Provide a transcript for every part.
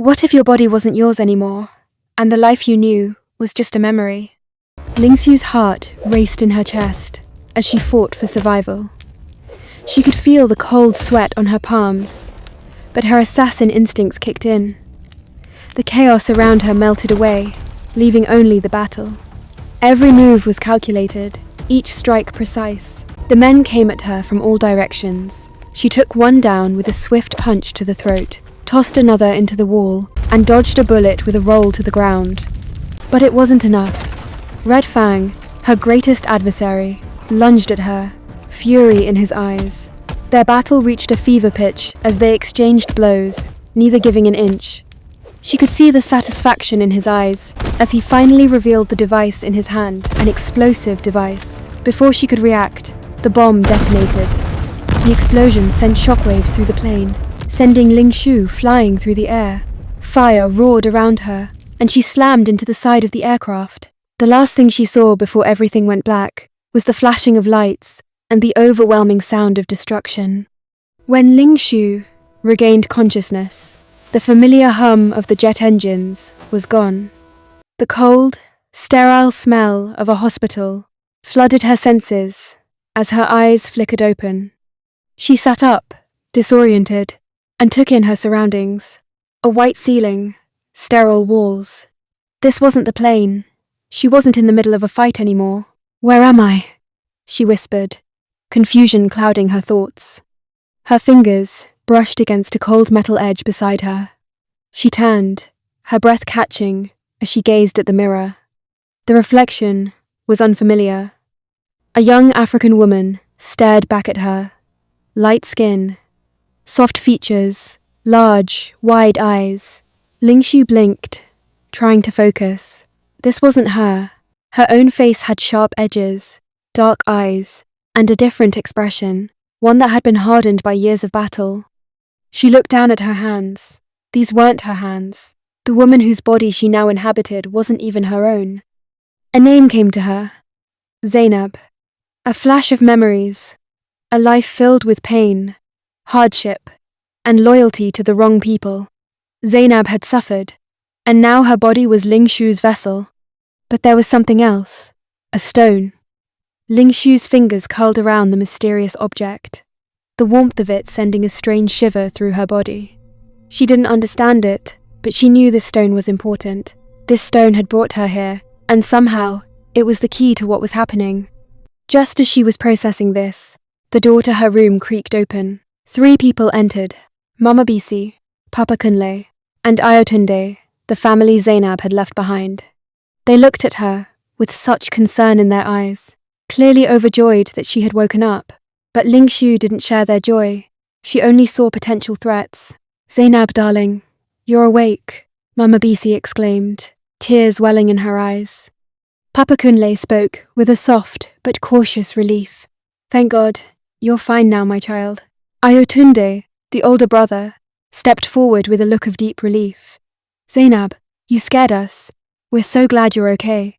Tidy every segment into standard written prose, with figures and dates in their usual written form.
What if your body wasn't yours anymore, and the life you knew was just a memory? Lingxiu's heart raced in her chest as she fought for survival. She could feel the cold sweat on her palms, but her assassin instincts kicked in. The chaos around her melted away, leaving only the battle. Every move was calculated, each strike precise. The men came at her from all directions. She took one down with a swift punch to the throat, tossed another into the wall, and dodged a bullet with a roll to the ground. But it wasn't enough. Red Fang, her greatest adversary, lunged at her, fury in his eyes. Their battle reached a fever pitch as they exchanged blows, neither giving an inch. She could see the satisfaction in his eyes as he finally revealed the device in his hand, an explosive device. Before she could react, the bomb detonated. The explosion sent shockwaves through the plane, sending Lingxiu flying through the air. Fire roared around her, and she slammed into the side of the aircraft. The last thing she saw before everything went black was the flashing of lights and the overwhelming sound of destruction. When Lingxiu regained consciousness, the familiar hum of the jet engines was gone. The cold, sterile smell of a hospital flooded her senses as her eyes flickered open. She sat up, disoriented, and took in her surroundings. A white ceiling, sterile walls. This wasn't the plane. She wasn't in the middle of a fight anymore. "Where am I?" she whispered, confusion clouding her thoughts. Her fingers brushed against a cold metal edge beside her. She turned, her breath catching as she gazed at the mirror. The reflection was unfamiliar. A young African woman stared back at her. Light skin, soft features, large, wide eyes. Lingxiu blinked, trying to focus. This wasn't her. Her own face had sharp edges, dark eyes, and a different expression, one that had been hardened by years of battle. She looked down at her hands. These weren't her hands. The woman whose body she now inhabited wasn't even her own. A name came to her. Zainab. A flash of memories. A life filled with pain, hardship, and loyalty to the wrong people. Zainab had suffered, and now her body was Lingxiu's vessel. But there was something else. A stone. Lingxiu's fingers curled around the mysterious object, the warmth of it sending a strange shiver through her body. She didn't understand it, but she knew this stone was important. This stone had brought her here, and somehow, it was the key to what was happening. Just as she was processing this, the door to her room creaked open. 3 people entered. Mama Bisi, Papa Kunle, and Ayotunde, the family Zainab had left behind. They looked at her, with such concern in their eyes, clearly overjoyed that she had woken up. But Lingxiu didn't share their joy. She only saw potential threats. "Zainab, darling, you're awake," Mama Bisi exclaimed, tears welling in her eyes. Papa Kunle spoke with a soft but cautious relief. "Thank God, you're fine now, my child." Ayotunde, the older brother, stepped forward with a look of deep relief. "Zainab, you scared us. We're so glad you're okay."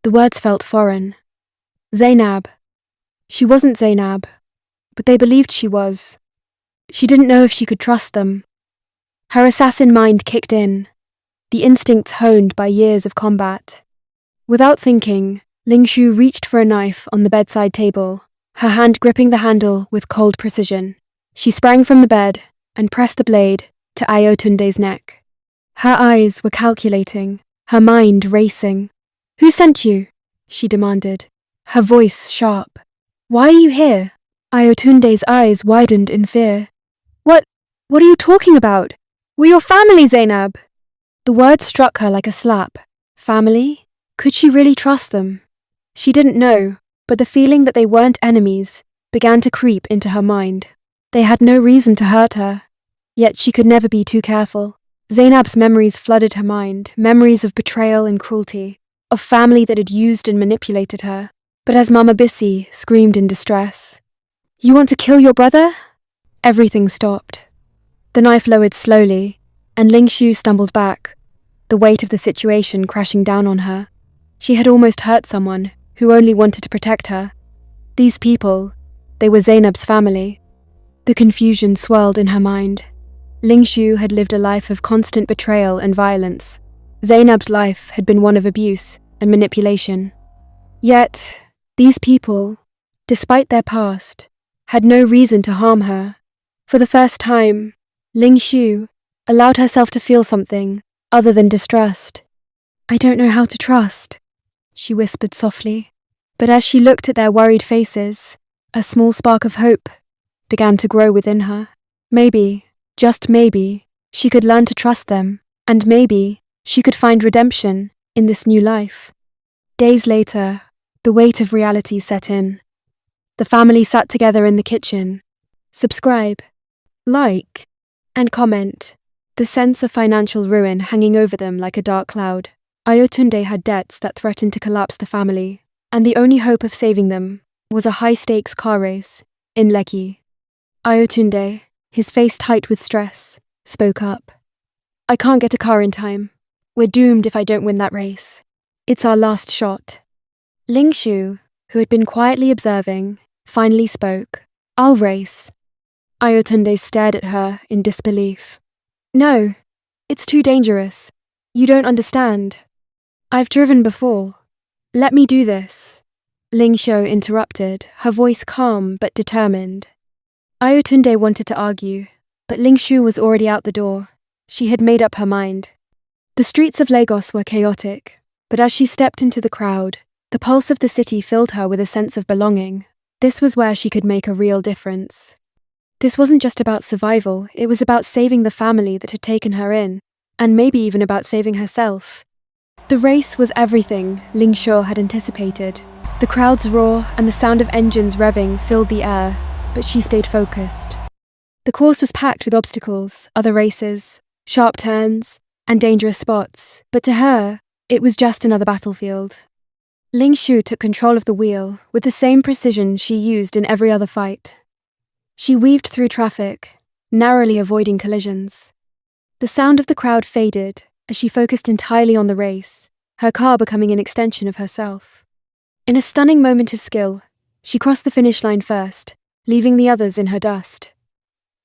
The words felt foreign. Zainab. She wasn't Zainab, but they believed she was. She didn't know if she could trust them. Her assassin mind kicked in, the instincts honed by years of combat. Without thinking, Lingxiu reached for a knife on the bedside table, her hand gripping the handle with cold precision. She sprang from the bed and pressed the blade to Ayotunde's neck. Her eyes were calculating, her mind racing. "Who sent you?" she demanded, her voice sharp. "Why are you here?" Ayotunde's eyes widened in fear. What are you talking about? We're your family, Zainab." The word struck her like a slap. Family? Could she really trust them? She didn't know, but the feeling that they weren't enemies began to creep into her mind. They had no reason to hurt her, yet she could never be too careful. Zainab's memories flooded her mind, memories of betrayal and cruelty, of family that had used and manipulated her. But as Mama Bisi screamed in distress, "You want to kill your brother?" everything stopped. The knife lowered slowly, and Lingxiu stumbled back, the weight of the situation crashing down on her. She had almost hurt someone who only wanted to protect her. These people, they were Zainab's family. The confusion swirled in her mind. Ling Shu had lived a life of constant betrayal and violence. Zainab's life had been one of abuse and manipulation. Yet, these people, despite their past, had no reason to harm her. For the first time, Ling Shu allowed herself to feel something other than distrust. "I don't know how to trust," she whispered softly. But as she looked at their worried faces, a small spark of hope began to grow within her. Maybe, just maybe, she could learn to trust them, and maybe she could find redemption in this new life. Days later, the weight of reality set in. The family sat together in the kitchen. Subscribe, like, and comment. The sense of financial ruin hanging over them like a dark cloud. Ayotunde had debts that threatened to collapse the family, and the only hope of saving them was a high-stakes car race in Lekki. Ayotunde, his face tight with stress, spoke up. "I can't get a car in time. We're doomed if I don't win that race. It's our last shot." Ling Shu, who had been quietly observing, finally spoke. "I'll race." Ayotunde stared at her in disbelief. "No, it's too dangerous. You don't understand. I've driven before. Let me do this." Ling Shu interrupted, her voice calm but determined. Ayotunde wanted to argue, but Ling Shu was already out the door. She had made up her mind. The streets of Lagos were chaotic, but as she stepped into the crowd, the pulse of the city filled her with a sense of belonging. This was where she could make a real difference. This wasn't just about survival, it was about saving the family that had taken her in, and maybe even about saving herself. The race was everything Ling Shu had anticipated. The crowd's roar and the sound of engines revving filled the air, but she stayed focused. The course was packed with obstacles, other races, sharp turns, and dangerous spots, but to her, it was just another battlefield. Ling Shu took control of the wheel with the same precision she used in every other fight. She weaved through traffic, narrowly avoiding collisions. The sound of the crowd faded as she focused entirely on the race, her car becoming an extension of herself. In a stunning moment of skill, she crossed the finish line first, leaving the others in her dust.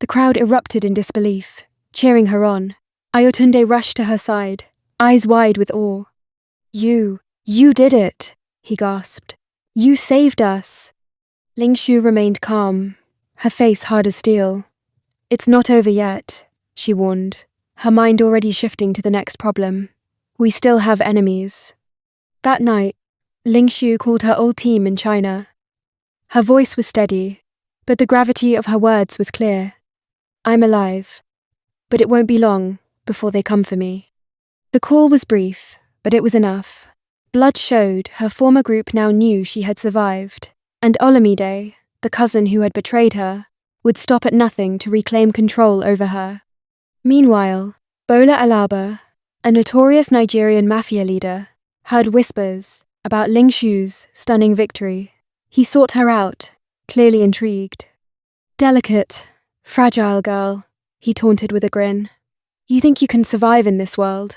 The crowd erupted in disbelief, cheering her on. Ayotunde rushed to her side, eyes wide with awe. You did it," he gasped. "You saved us." Ling Shu remained calm, her face hard as steel. "It's not over yet," she warned, her mind already shifting to the next problem. "We still have enemies." That night, Ling Shu called her old team in China. Her voice was steady, but the gravity of her words was clear. "I'm alive, but it won't be long before they come for me." The call was brief, but it was enough. Blood showed her former group now knew she had survived, and Olamide, the cousin who had betrayed her, would stop at nothing to reclaim control over her. Meanwhile, Bola Alaba, a notorious Nigerian mafia leader, heard whispers about Ling Shu's stunning victory. He sought her out, clearly intrigued. "Delicate, fragile girl," he taunted with a grin. "You think you can survive in this world?"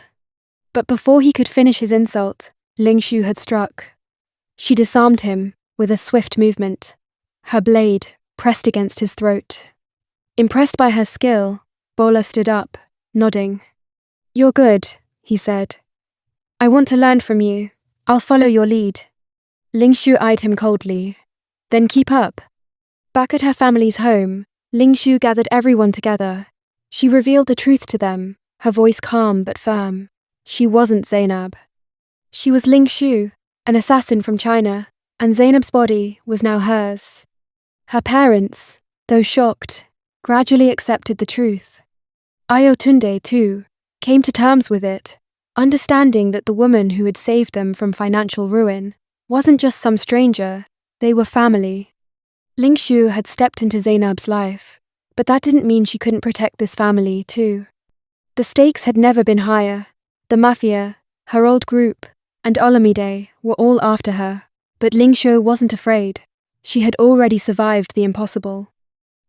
But before he could finish his insult, Ling Shu had struck. She disarmed him with a swift movement, her blade pressed against his throat. Impressed by her skill, Bola stood up, nodding. "You're good," he said. "I want to learn from you. I'll follow your lead." Ling Shu eyed him coldly. "Then keep up." Back at her family's home, Ling Shu gathered everyone together. She revealed the truth to them, her voice calm but firm. She wasn't Zainab. She was Ling Shu, an assassin from China, and Zainab's body was now hers. Her parents, though shocked, gradually accepted the truth. Ayotunde, too, came to terms with it, understanding that the woman who had saved them from financial ruin wasn't just some stranger, they were family. Ling Shu had stepped into Zainab's life, but that didn't mean she couldn't protect this family, too. The stakes had never been higher. The mafia, her old group, and Olamide were all after her, but Ling Shu wasn't afraid. She had already survived the impossible.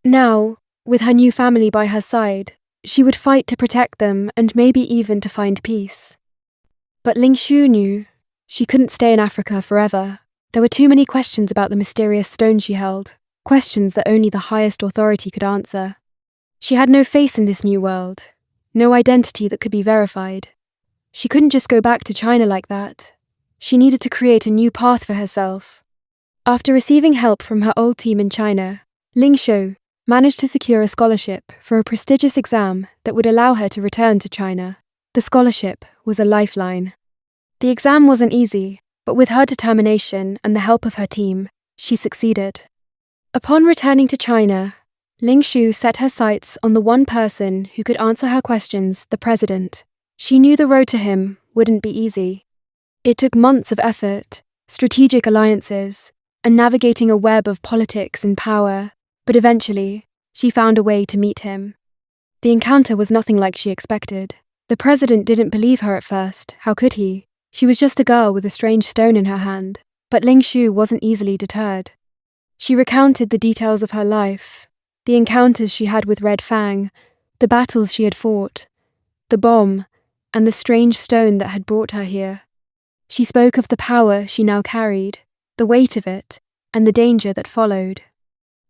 Now, with her new family by her side, she would fight to protect them and maybe even to find peace. But Ling Shu knew she couldn't stay in Africa forever. There were too many questions about the mysterious stone she held, questions that only the highest authority could answer. She had no face in this new world, no identity that could be verified. She couldn't just go back to China like that. She needed to create a new path for herself. After receiving help from her old team in China, Ling Xiu managed to secure a scholarship for a prestigious exam that would allow her to return to China. The scholarship was a lifeline. The exam wasn't easy, but with her determination and the help of her team, she succeeded. Upon returning to China, Ling Xiu set her sights on the one person who could answer her questions, the president. She knew the road to him wouldn't be easy. It took months of effort, strategic alliances, and navigating a web of politics and power, but eventually, she found a way to meet him. The encounter was nothing like she expected. The president didn't believe her at first. How could he? She was just a girl with a strange stone in her hand. But Ling Xiu wasn't easily deterred. She recounted the details of her life, the encounters she had with Red Fang, the battles she had fought, the bomb, and the strange stone that had brought her here. She spoke of the power she now carried, the weight of it, and the danger that followed.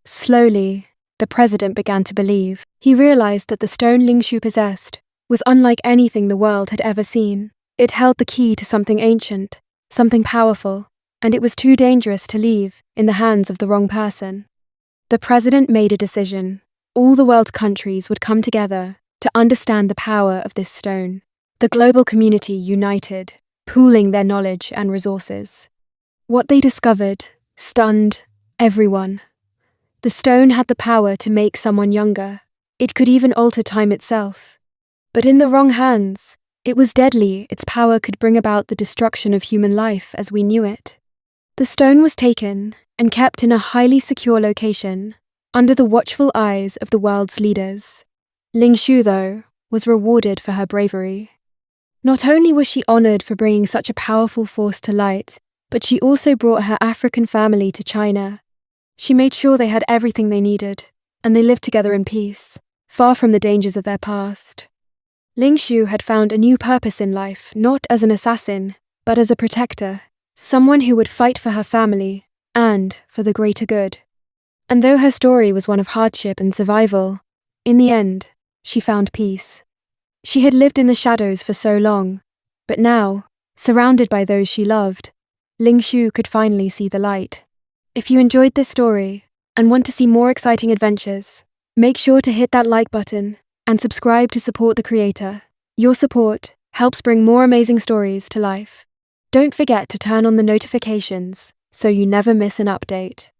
Slowly, the president began to believe. He realized that the stone Ling Xiu possessed was unlike anything the world had ever seen. It held the key to something ancient, something powerful, and it was too dangerous to leave in the hands of the wrong person. The president made a decision. All the world's countries would come together to understand the power of this stone. The global community united, pooling their knowledge and resources. What they discovered stunned everyone. The stone had the power to make someone younger. It could even alter time itself. But in the wrong hands, it was deadly. Its power could bring about the destruction of human life as we knew it. The stone was taken and kept in a highly secure location, under the watchful eyes of the world's leaders. Ling Xiu, though, was rewarded for her bravery. Not only was she honored for bringing such a powerful force to light, but she also brought her African family to China. She made sure they had everything they needed, and they lived together in peace, far from the dangers of their past. Ling Xiu had found a new purpose in life, not as an assassin, but as a protector, someone who would fight for her family and for the greater good. And though her story was one of hardship and survival, in the end, she found peace. She had lived in the shadows for so long, but now, surrounded by those she loved, Ling Xiu could finally see the light. If you enjoyed this story and want to see more exciting adventures, make sure to hit that like button and subscribe to support the creator. Your support helps bring more amazing stories to life. Don't forget to turn on the notifications so you never miss an update.